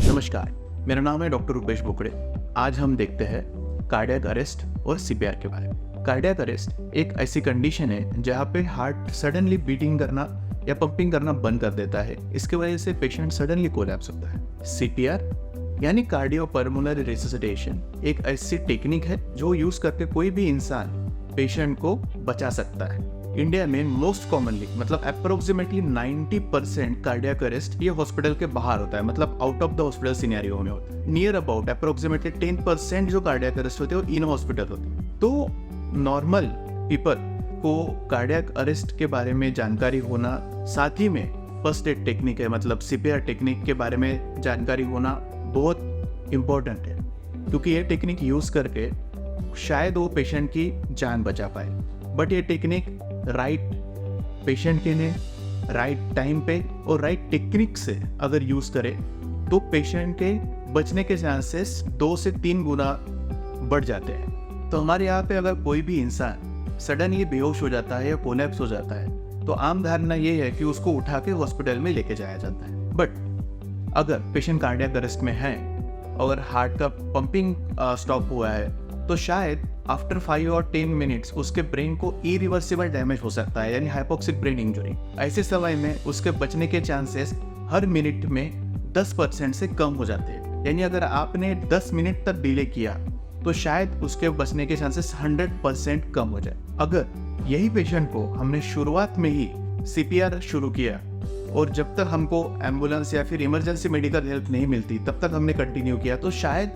नमस्कार, मेरा नाम है डॉक्टर रुपेश बोकड़े। आज हम देखते हैं कार्डियक अरेस्ट और सीपीआर के बारे में। कार्डियक अरेस्ट एक ऐसी कंडीशन है जहाँ पे हार्ट सडनली बीटिंग करना या पंपिंग करना बंद कर देता है। इसके वजह से पेशेंट सडनली कोलैप्स होता है। सीपीआर यानी कार्डियोपल्मोनरी रिससिटेशन एक ऐसी टेक्निक है जो यूज करके कोई भी इंसान पेशेंट को बचा सकता है। इंडिया में मोस्ट कॉमनली मतलब अप्रोक्सीमेटली 90% कार्डियक अरेस्ट ये हॉस्पिटल के बाहर होता है, मतलब out of the hospital scenario में होता है। नियर अबाउट अप्रोक्सीमेटली 10% जो कार्डियक अरेस्ट होते हैं वो इन हॉस्पिटल होते हैं। तो नॉर्मल पीपल को कार्डियक अरेस्ट के बारे में जानकारी होना, साथ ही में फर्स्ट एड टेक्निक है मतलब सीपीआर टेक्निक के बारे में जानकारी होना बहुत इम्पोर्टेंट है, क्योंकि ये टेक्निक यूज करके शायद वो पेशेंट की जान बचा पाए। बट ये टेक्निक राइट पेशेंट के लिए राइट टाइम पे और राइट टेक्निक से अगर यूज करे तो पेशेंट के बचने के चांसेस 2 से 3 गुना बढ़ जाते हैं। तो हमारे यहाँ पे अगर कोई भी इंसान सडनली बेहोश हो जाता है या कोलैप्स हो जाता है तो आम धारणा ये है कि उसको उठा के हॉस्पिटल में लेके जाया जाता है। बट अगर पेशेंट कार्डियक अरेस्ट में है और हार्ट का पंपिंग स्टॉप हुआ है तो शायद आफ्टर 5 और 10 मिनट्स उसके ब्रेन को इरिवर्सिबल डैमेज हो सकता है, यानी हाइपोक्सिक ब्रेन इंजरी। ऐसे समय में उसके बचने के चांसेस हर मिनट में 10% से कम हो जाते हैं। यानी अगर आपने 10 मिनट तक डिले किया तो शायद उसके बचने के चांसेस 100% कम हो जाए। अगर यही पेशेंट को हमने शुरुआत में ही सीपीआर शुरू किया और जब तक हमको एम्बुलेंस या फिर इमरजेंसी मेडिकल हेल्प नहीं मिलती तब तक हमने कंटिन्यू किया तो शायद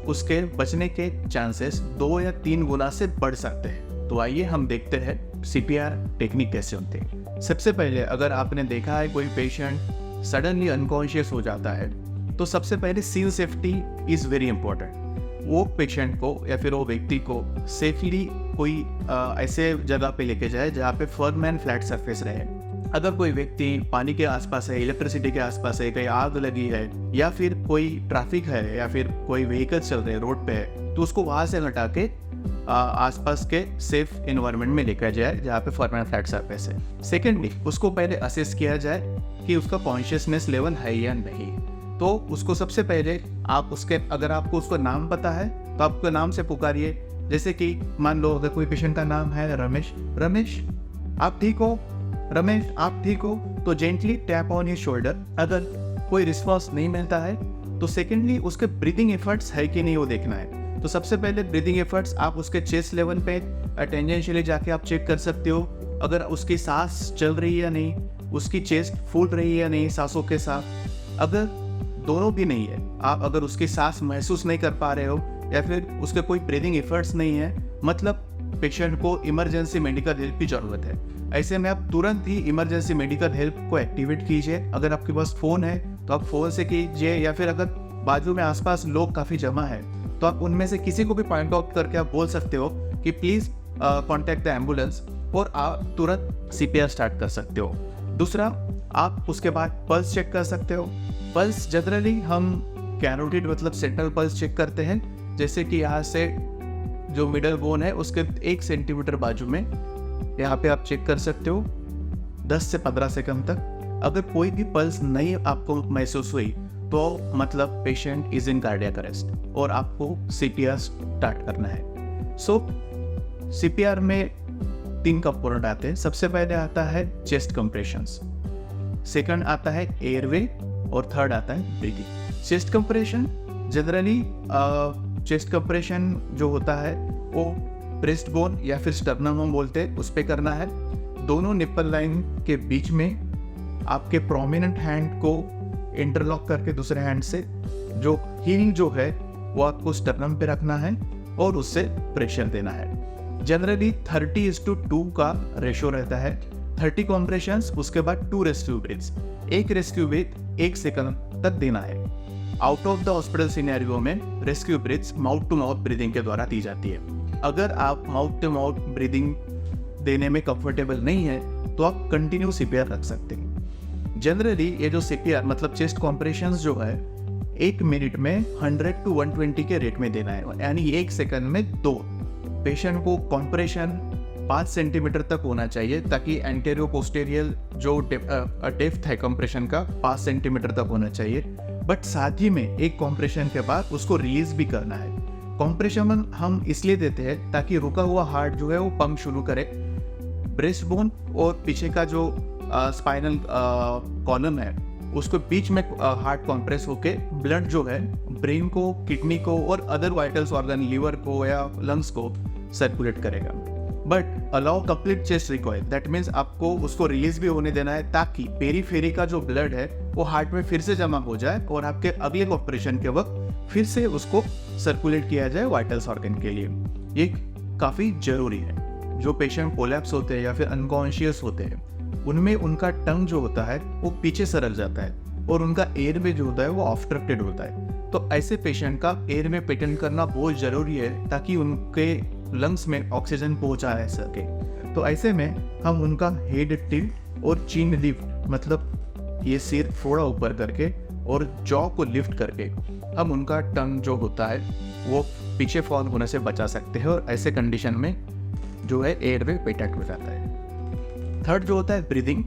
उसके बचने के चांसेस 2 या 3 गुना से बढ़ सकते हैं। तो आइए हम देखते हैं सीपीआर टेक्निक कैसे होते हैं। सबसे पहले अगर आपने देखा है कोई पेशेंट सडनली अनकॉन्शियस हो जाता है तो सबसे पहले scene safety is very important. वो पेशेंट को या फिर वो व्यक्ति को सेफली कोई ऐसे जगह पे लेके जाए जहाँ पे फर्म एंड फ्लैट सरफेस रहे। अगर कोई व्यक्ति पानी के आसपास है, इलेक्ट्रिसिटी के आसपास है, कहीं आग लगी है या फिर कोई ट्रैफिक है या फिर कोई व्हीकल चल रहे हैं रोड पे है तो उसको वहां से हटा के आसपास के सेफ एनवायरनमेंट में लेकर जाए जहाँ पे फर्म एंड फ्लैट सरफेस है। सेकेंडली उसको पहले असेस किया जाए कि उसका कॉन्शियसनेस लेवल है या नहीं। तो उसको सबसे पहले आप उसके अगर आपको उसका नाम पता है तो आपके नाम से पुकारिए। जैसे कि मान लो अगर कोई पेशेंट का नाम है रमेश, रमेश आप ठीक हो, रमेश आप ठीक हो, तो gently tap on his shoulder. अगर कोई रिस्पॉन्स नहीं मिलता है तो सेकेंडली उसके ब्रीदिंग एफर्ट्स है कि नहीं वो देखना है। तो सबसे पहले ब्रीदिंग एफर्ट्स आप उसके चेस्ट लेवल पे टेंजेंशियली जाके आप चेक कर सकते हो। अगर उसकी सांस चल रही है या नहीं, उसकी चेस्ट फूल रही है या नहीं सांसों के साथ। अगर दोनों भी नहीं है, आप अगर उसकी सांस महसूस नहीं कर पा रहे हो या फिर उसके कोई ब्रीदिंग एफर्ट्स नहीं है, मतलब पेशेंट को इमरजेंसी मेडिकल हेल्प की जरूरत है। ऐसे में आप तुरंत ही इमरजेंसी मेडिकल हेल्प को एक्टिवेट कीजिए। अगर आपके पास फ़ोन है तो आप फ़ोन से कीजिए या फिर अगर बाजू में आसपास लोग काफ़ी जमा है तो आप उनमें से किसी को भी पॉइंट आउट करके आप बोल सकते हो कि प्लीज़ कॉन्टैक्ट द एम्बुलेंस और आप तुरंत सीपीआर स्टार्ट कर सकते हो। दूसरा, आप उसके बाद पल्स चेक कर सकते हो। पल्स जनरली हम कैरोटिड मतलब सेंट्रल पल्स चेक करते हैं, जैसे कि यहाँ से जो मिडल बोन है उसके 1 सेंटीमीटर बाजू में यहाँ पे आप चेक कर सकते हो 10 से 15 सेकंड तक। अगर कोई भी पल्स नहीं आपको महसूस हुई तो मतलब patient is in cardiac arrest और आपको सीपीआर स्टार्ट करना है। सो सीपीआर में 3 कंपोनेंट आते हैं। सबसे पहले आता है चेस्ट कंप्रेशंस, सेकंड आता है एयरवे और थर्ड आता है breathing. Chest compression generally chest compression जो होता है वो ब्रेस्ट बोन या फिर स्टर्नम हम बोलते हैं उस पे करना है। दोनों निप्पल लाइन के बीच में आपके प्रोमिनेंट हैंड को इंटरलॉक करके दूसरे हैंड से जो हील जो है वो आपको स्टर्नम पे रखना है और उससे प्रेशर देना है। जनरली 30:2 का रेशो रहता है। 30 कॉम्प्रेशंस, उसके बाद 2 rescue breaths. 1 rescue breath 1 second तक देना है। Out of the hospital scenario में rescue breaths mouth to mouth breathing के द्वारा दी जाती है। अगर आप माउथ टू माउथ ब्रीदिंग देने में कंफर्टेबल नहीं है तो आप कंटिन्यू सीपीआर रख सकते हैं। जनरली ये जो सीपीआर मतलब चेस्ट कॉम्प्रेशंस जो है 1 मिनट में 100 to 120 के रेट में देना है, यानी 1 सेकंड में 2। पेशेंट को कॉम्प्रेशन 5 सेंटीमीटर तक होना चाहिए, ताकि एंटेरियो पोस्टेरियल जो डेप्थ है कंप्रेशन का 5 सेंटीमीटर तक होना चाहिए। बट साथ ही में एक कंप्रेशन के बाद उसको रिलीज भी करना है। कंप्रेशन हम इसलिए देते हैं ताकि रुका हुआ हार्ट जो है वो पंप शुरू करे। ब्रेस्ट बोन और पीछे का जो स्पाइनल कॉलम है उसको बीच में हार्ट कॉम्प्रेस होके ब्लड जो है ब्रेन को, किडनी को और अदर वाइटल्स ऑर्गन, लिवर को या लंग्स को सर्कुलेट करेगा। But allow complete chest recoil, that means आपको उसको रिलीज भी होने देना है ताकि पेरीफेरी का जो ब्लड है वो हार्ट में फिर से जमा हो जाए और आपके अगले ऑपरेशन के वक्त फिर से उसको सर्कुलेट किया जाए वाइटल्स ऑर्गन के लिए। ये काफ़ी जरूरी है। जो पेशेंट कोलैप्स होते हैं या फिर अनकॉन्शियस होते हैं उनमें उनका टंग जो होता है वो पीछे सरक जाता है और उनका एयर में जो होता है वो ऑब्स्ट्रक्टेड होता है। तो ऐसे पेशेंट का एयर में पेटेंट करना बहुत ज़रूरी है ताकि उनके लंग्स में ऑक्सीजन पहुंचा सके। तो ऐसे में हम उनका हेड टिल्ट और चिन लिफ्ट, मतलब ये सिर थोड़ा ऊपर करके और जॉ को लिफ्ट करके हम उनका टंग जो होता है वो पीछे फॉल होने से बचा सकते हैं और ऐसे कंडीशन में जो है एयर में पेटेंट हो जाता है। थर्ड जो होता है ब्रीदिंग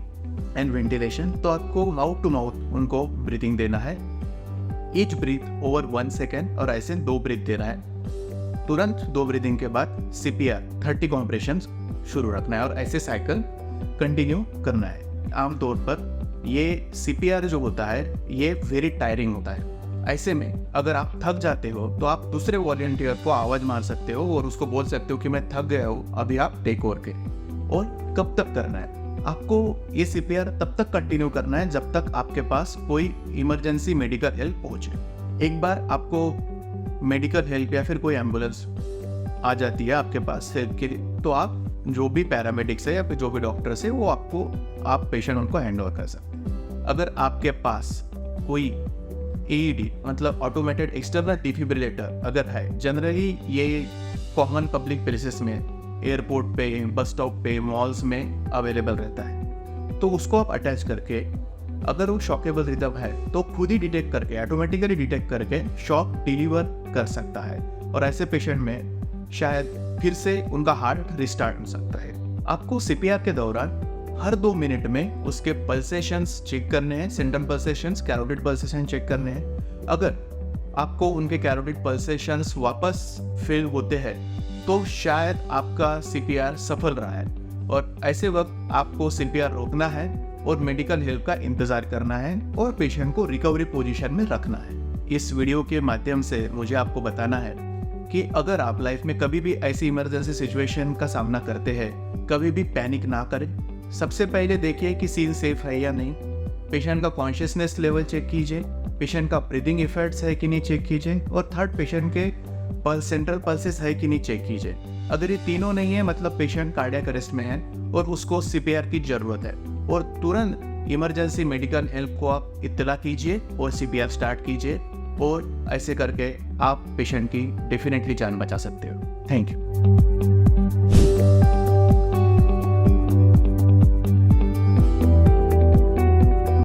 एंड वेंटिलेशन। तो आपको माउथ टू माउथ उनको ब्रीदिंग देना है। ईच ब्रीथ ओवर 1 सेकेंड और ऐसे 2 ब्रीथ देना है। तुरंत 2 ब्रीदिंग के बाद CPR 30 कॉम्प्रेशंस शुरू रखना है और ऐसे साइकिल कंटिन्यू करना है। आमतौर पर ये CPR जो होता है ये वेरी टायरिंग होता है। ऐसे में अगर आप थक जाते हो तो आप दूसरे वॉलंटियर को आवाज़ मार सकते हो और उसको बोल सकते हो कि मैं थक गया हूँ, अभी आप टेक ओवर के। और कब तक करना है? आपको ये CPR तब तक कंटिन्यू करना है जब तक आपके पास कोई इमरजेंसी मेडिकल हेल्प पहुंचे। एक बार आपको मेडिकल हेल्प या फिर कोई एम्बुलेंस आ जाती है आपके पास हेल्प के लिए, तो आप जो भी पैरामेडिक्स है या फिर जो भी डॉक्टर्स है वो आप पेशेंट उनको हैंड ओवर कर सकते हैं। अगर आपके पास कोई AED मतलब ऑटोमेटेड एक्सटर्नल डिफिब्रिलेटर अगर है, जनरली ये कॉमन पब्लिक प्लेसेस में, एयरपोर्ट पे, बस स्टॉप पे, मॉल्स में अवेलेबल रहता है, तो उसको आप अटैच करके अगर वो शॉकेबल रिदम है तो खुद ही डिटेक्ट करके, ऑटोमेटिकली डिटेक्ट करके शॉक डिलीवर कर सकता है और ऐसे पेशेंट में शायद फिर से उनका हार्ट रिस्टार्ट हो सकता है। आपको CPR के दौरान हर 2 मिनट में उसके पल्सेशंस चेक करने हैं, सिंटम पल्सेशंस, कैरोटिड पल्सेशन चेक करने हैं। अगर आपको उनके कैरोटिड पल्सेशंस वापस फील होते हैं तो शायद आपका CPR सफल रहा है और ऐसे वक्त आपको CPR रोकना है और मेडिकल हेल्प का इंतज़ार करना है और पेशेंट को रिकवरी पोजीशन में रखना है। इस वीडियो के माध्यम से मुझे आपको बताना है कि अगर आप लाइफ में कभी भी ऐसी इमरजेंसी सिचुएशन का सामना करते हैं, कभी भी पैनिक ना करें। सबसे पहले देखिए कि सीन सेफ है या नहीं, पेशेंट का कॉन्शियसनेस लेवल चेक कीजिए, पेशेंट का ब्रीदिंग इफेक्ट्स है कि नहीं चेक कीजिए और थर्ड पेशेंट के पल्स, सेंट्रल पल्सेस है कि नहीं चेक कीजिए। अगर ये तीनों नहीं है मतलब पेशेंट कार्डियक अरेस्ट में है और उसको CPR की ज़रूरत है और तुरंत इमरजेंसी मेडिकल हेल्प को आप इत्तला कीजिए और CPR स्टार्ट कीजिए और ऐसे करके आप पेशेंट की डेफिनेटली जान बचा सकते हो। Thank you.